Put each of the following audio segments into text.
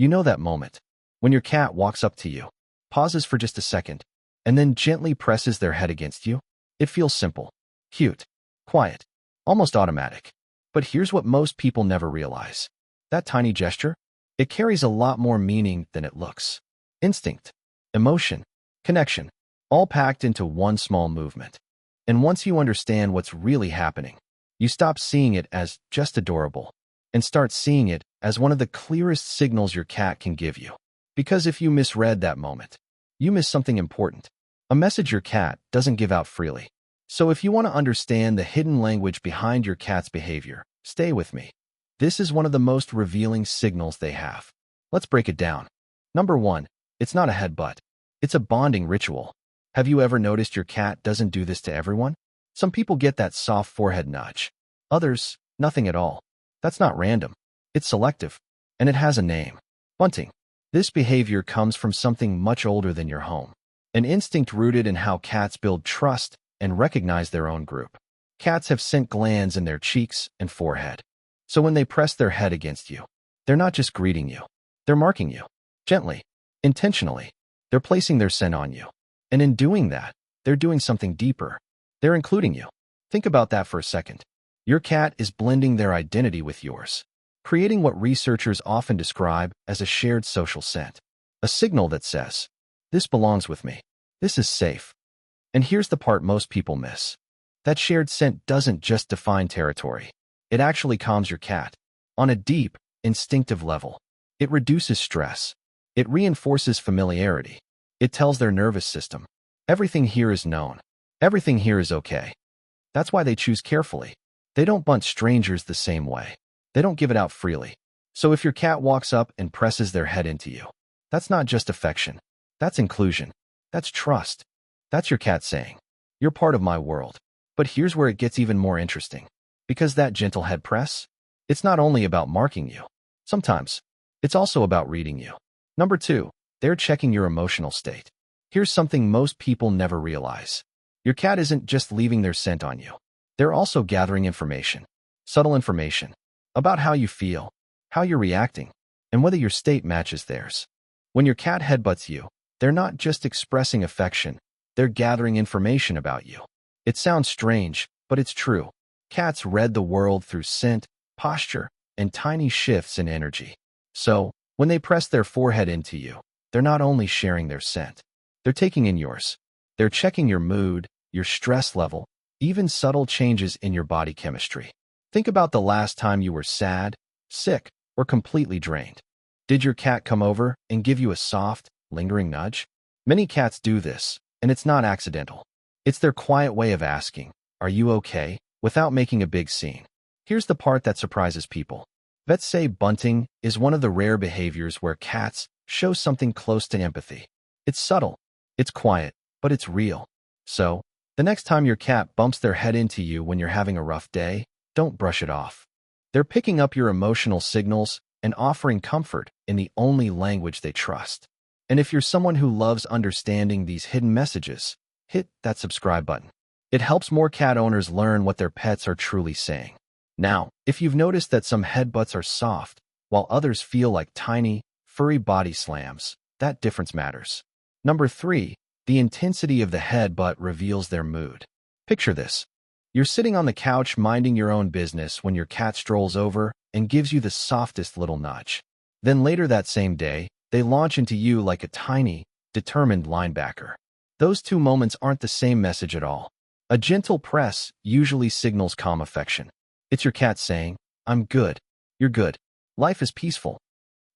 You know that moment when your cat walks up to you, pauses for just a second, and then gently presses their head against you? It feels simple, cute, quiet, almost automatic. But here's what most people never realize. That tiny gesture, it carries a lot more meaning than it looks. Instinct, emotion, connection, all packed into one small movement. And once you understand what's really happening, you stop seeing it as just adorable and start seeing it as one of the clearest signals your cat can give you. Because if you misread that moment, you miss something important, a message your cat doesn't give out freely. So if you want to understand the hidden language behind your cat's behavior, stay with me. This is one of the most revealing signals they have. Let's break it down. Number 1, it's not a headbutt. It's a bonding ritual. Have you ever noticed your cat doesn't do this to everyone? Some people get that soft forehead nudge. Others, nothing at all. That's not random. It's selective. And it has a name. Bunting. This behavior comes from something much older than your home. An instinct rooted in how cats build trust and recognize their own group. Cats have scent glands in their cheeks and forehead. So when they press their head against you, they're not just greeting you. They're marking you. Gently. Intentionally. They're placing their scent on you. And in doing that, they're doing something deeper. They're including you. Think about that for a second. Your cat is blending their identity with yours, creating what researchers often describe as a shared social scent, a signal that says, "This belongs with me. This is safe." And here's the part most people miss. That shared scent doesn't just define territory. It actually calms your cat. On a deep, instinctive level, it reduces stress. It reinforces familiarity. It tells their nervous system, everything here is known. Everything here is okay. That's why they choose carefully. They don't bunt strangers the same way. They don't give it out freely. So if your cat walks up and presses their head into you, that's not just affection. That's inclusion. That's trust. That's your cat saying, "You're part of my world." But here's where it gets even more interesting. Because that gentle head press, it's not only about marking you. Sometimes, it's also about reading you. Number 2, they're checking your emotional state. Here's something most people never realize. Your cat isn't just leaving their scent on you. They're also gathering information, subtle information, about how you feel, how you're reacting, and whether your state matches theirs. When your cat headbutts you, they're not just expressing affection, they're gathering information about you. It sounds strange, but it's true. Cats read the world through scent, posture, and tiny shifts in energy. So, when they press their forehead into you, they're not only sharing their scent, they're taking in yours. They're checking your mood, your stress level, even subtle changes in your body chemistry. Think about the last time you were sad, sick, or completely drained. Did your cat come over and give you a soft, lingering nudge? Many cats do this, and it's not accidental. It's their quiet way of asking, "Are you okay?" without making a big scene. Here's the part that surprises people. Vets say bunting is one of the rare behaviors where cats show something close to empathy. It's subtle, it's quiet, but it's real. So, the next time your cat bumps their head into you when you're having a rough day, don't brush it off. They're picking up your emotional signals and offering comfort in the only language they trust. And if you're someone who loves understanding these hidden messages, hit that subscribe button. It helps more cat owners learn what their pets are truly saying. Now, if you've noticed that some headbutts are soft, while others feel like tiny, furry body slams, that difference matters. Number 3, the intensity of the headbutt reveals their mood. Picture this. You're sitting on the couch minding your own business when your cat strolls over and gives you the softest little nudge. Then later that same day, they launch into you like a tiny, determined linebacker. Those two moments aren't the same message at all. A gentle press usually signals calm affection. It's your cat saying, "I'm good. You're good. Life is peaceful."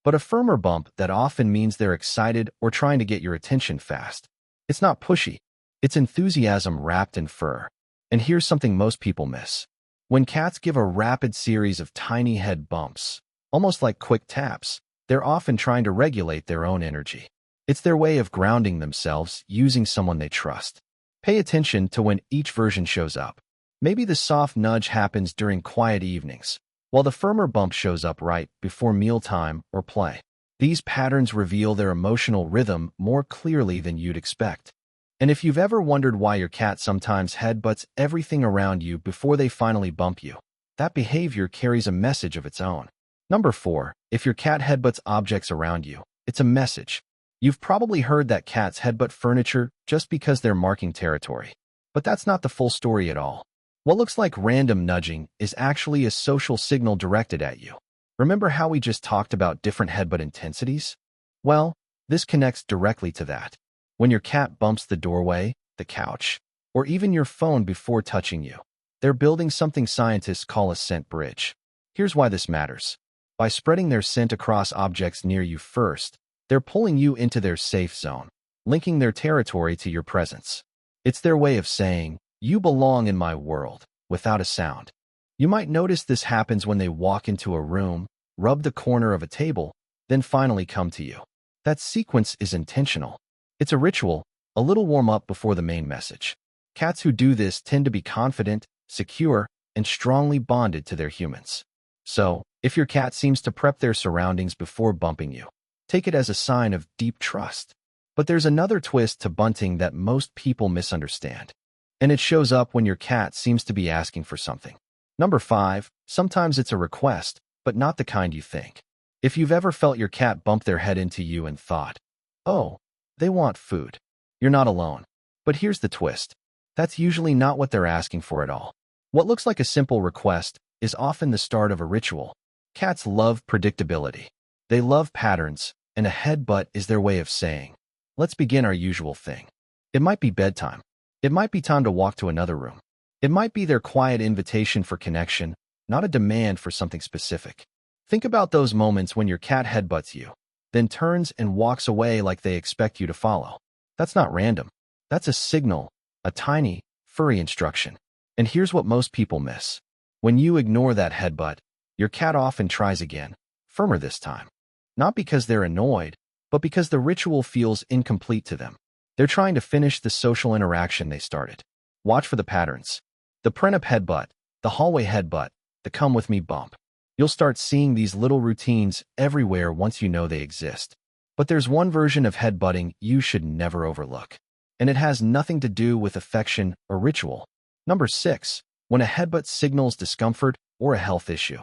But a firmer bump that often means they're excited or trying to get your attention fast. It's not pushy. It's enthusiasm wrapped in fur. And here's something most people miss. When cats give a rapid series of tiny head bumps, almost like quick taps, they're often trying to regulate their own energy. It's their way of grounding themselves using someone they trust. Pay attention to when each version shows up. Maybe the soft nudge happens during quiet evenings, while the firmer bump shows up right before mealtime or play. These patterns reveal their emotional rhythm more clearly than you'd expect. And if you've ever wondered why your cat sometimes headbutts everything around you before they finally bump you, that behavior carries a message of its own. Number 4. If your cat headbutts objects around you, it's a message. You've probably heard that cats headbutt furniture just because they're marking territory. But that's not the full story at all. What looks like random nudging is actually a social signal directed at you. Remember how we just talked about different headbutt intensities? Well, this connects directly to that. When your cat bumps the doorway, the couch, or even your phone before touching you, they're building something scientists call a scent bridge. Here's why this matters. By spreading their scent across objects near you first, they're pulling you into their safe zone, linking their territory to your presence. It's their way of saying, "You belong in my world," without a sound. You might notice this happens when they walk into a room, rub the corner of a table, then finally come to you. That sequence is intentional. It's a ritual, a little warm-up before the main message. Cats who do this tend to be confident, secure, and strongly bonded to their humans. So, if your cat seems to prep their surroundings before bumping you, take it as a sign of deep trust. But there's another twist to bunting that most people misunderstand. And it shows up when your cat seems to be asking for something. Number 5. Sometimes it's a request, but not the kind you think. If you've ever felt your cat bump their head into you and thought, "Oh, they want food," you're not alone. But here's the twist. That's usually not what they're asking for at all. What looks like a simple request is often the start of a ritual. Cats love predictability. They love patterns, and a headbutt is their way of saying, "Let's begin our usual thing." It might be bedtime. It might be time to walk to another room. It might be their quiet invitation for connection, not a demand for something specific. Think about those moments when your cat headbutts you, then turns and walks away like they expect you to follow. That's not random. That's a signal, a tiny, furry instruction. And here's what most people miss. When you ignore that headbutt, your cat often tries again, firmer this time. Not because they're annoyed, but because the ritual feels incomplete to them. They're trying to finish the social interaction they started. Watch for the patterns. The print-up headbutt, the hallway headbutt, the come with me bump. You'll start seeing these little routines everywhere once you know they exist. But there's one version of headbutting you should never overlook. And it has nothing to do with affection or ritual. Number 6. When a headbutt signals discomfort or a health issue.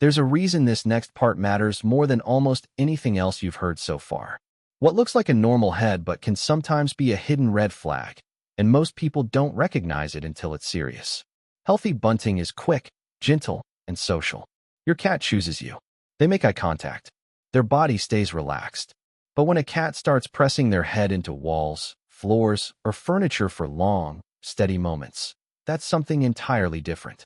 There's a reason this next part matters more than almost anything else you've heard so far. What looks like a normal headbutt can sometimes be a hidden red flag, and most people don't recognize it until it's serious. Healthy bunting is quick, gentle, and social. Your cat chooses you. They make eye contact. Their body stays relaxed. But when a cat starts pressing their head into walls, floors, or furniture for long, steady moments, that's something entirely different.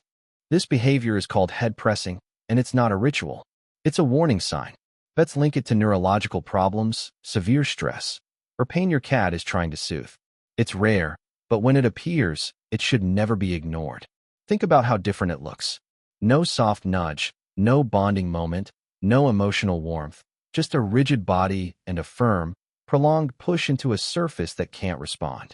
This behavior is called head pressing, and it's not a ritual. It's a warning sign. Vets link it to neurological problems, severe stress, or pain your cat is trying to soothe. It's rare, but when it appears, it should never be ignored. Think about how different it looks. No soft nudge, no bonding moment, no emotional warmth, just a rigid body and a firm, prolonged push into a surface that can't respond.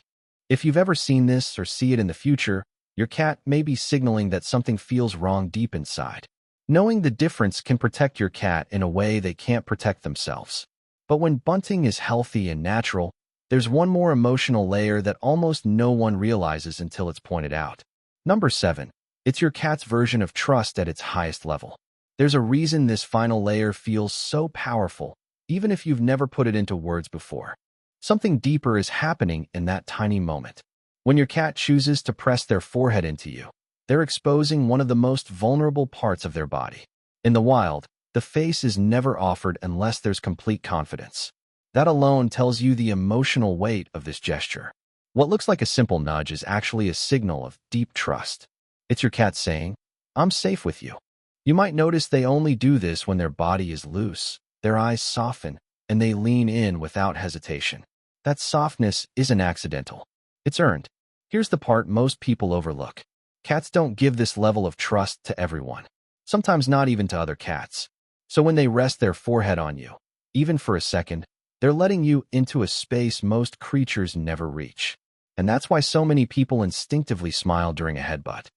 If you've ever seen this or see it in the future, your cat may be signaling that something feels wrong deep inside. Knowing the difference can protect your cat in a way they can't protect themselves. But when bunting is healthy and natural, there's one more emotional layer that almost no one realizes until it's pointed out. Number 7. It's your cat's version of trust at its highest level. There's a reason this final layer feels so powerful, even if you've never put it into words before. Something deeper is happening in that tiny moment. When your cat chooses to press their forehead into you, they're exposing one of the most vulnerable parts of their body. In the wild, the face is never offered unless there's complete confidence. That alone tells you the emotional weight of this gesture. What looks like a simple nudge is actually a signal of deep trust. It's your cat saying, "I'm safe with you." You might notice they only do this when their body is loose, their eyes soften, and they lean in without hesitation. That softness isn't accidental. It's earned. Here's the part most people overlook. Cats don't give this level of trust to everyone, sometimes not even to other cats. So when they rest their forehead on you, even for a second, they're letting you into a space most creatures never reach. And that's why so many people instinctively smile during a headbutt.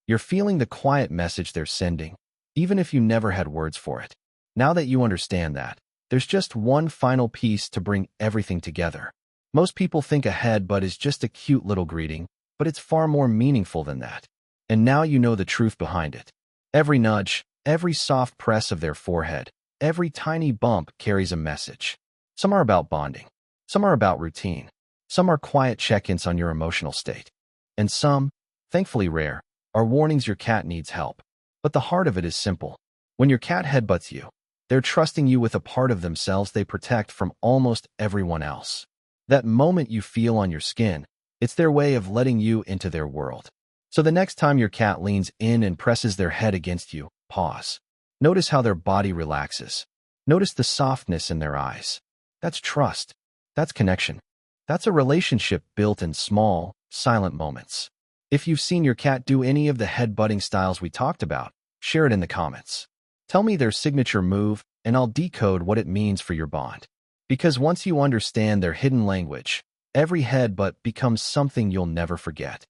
You're feeling the quiet message they're sending, even if you never had words for it. Now that you understand that, there's just one final piece to bring everything together. Most people think a headbutt is just a cute little greeting, but it's far more meaningful than that. And now you know the truth behind it. Every nudge, Every soft press of their forehead, every tiny bump carries a message. Some are about bonding. Some are about routine. Some are quiet check-ins on your emotional state. And some, thankfully rare, are warnings your cat needs help. But the heart of it is simple. When your cat headbutts you, they're trusting you with a part of themselves they protect from almost everyone else. That moment you feel on your skin, it's their way of letting you into their world. So the next time your cat leans in and presses their head against you, pause. Notice how their body relaxes. Notice the softness in their eyes. That's trust. That's connection. That's a relationship built in small, silent moments. If you've seen your cat do any of the headbutting styles we talked about, share it in the comments. Tell me their signature move, and I'll decode what it means for your bond. Because once you understand their hidden language, every headbutt becomes something you'll never forget.